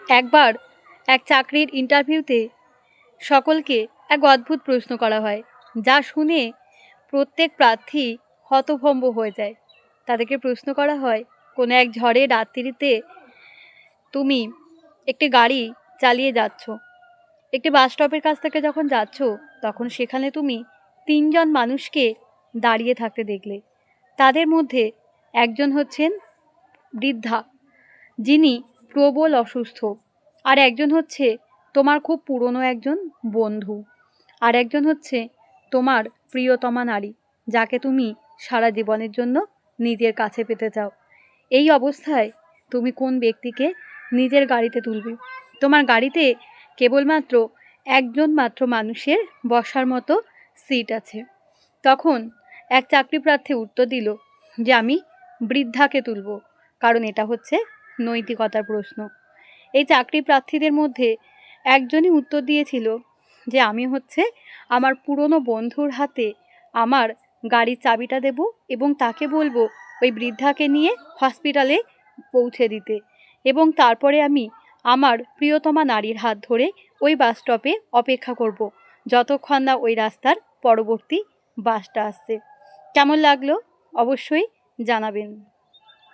একবার এক চাকরির ইন্টারভিউতে সকলকে এক অদ্ভুত প্রশ্ন করা হয়, যা শুনে প্রত্যেক প্রার্থী হতভম্ব হয়ে যায়। তাদেরকে প্রশ্ন করা হয়, কোনো এক ঝড়ে রাত্রিতে তুমি একটি গাড়ি চালিয়ে যাচ্ছ, একটি বাস স্টপের কাছ থেকে যখন যাচ্ছ, তখন সেখানে তুমি তিনজন মানুষকে দাঁড়িয়ে থাকতে দেখলে। তাদের মধ্যে একজন হচ্ছেন বৃদ্ধা, যিনি প্রবল অসুস্থ, আর একজন হচ্ছে তোমার খুব পুরনো একজন বন্ধু, আর একজন হচ্ছে তোমার প্রিয়তমা নারী, যাকে তুমি সারা জীবনের জন্য নিজের কাছে পেতে চাও। এই অবস্থায় তুমি কোন ব্যক্তিকে নিজের গাড়িতে তুলবে? তোমার গাড়িতে কেবলমাত্র একজন মাত্র মানুষের বসার মতো সিট আছে। তখন এক চাকরি প্রার্থী উত্তর দিল যে আমি বৃদ্ধাকে তুলব, কারণ এটা হচ্ছে নৈতিকতার প্রশ্ন। এই চাকরি প্রার্থীদের মধ্যে একজনই উত্তর দিয়েছিল যে আমি হচ্ছে আমার পুরনো বন্ধুর হাতে আমার গাড়ির চাবিটা দেব এবং তাকে বলবো ওই বৃদ্ধাকে নিয়ে হসপিটালে পৌঁছে দিতে, এবং তারপরে আমি আমার প্রিয়তমা নারীর হাত ধরে ওই বাস স্টপে অপেক্ষা করব যতক্ষণ না ওই রাস্তার পরবর্তী বাসটা আসছে। কেমন লাগলো অবশ্যই জানাবেন।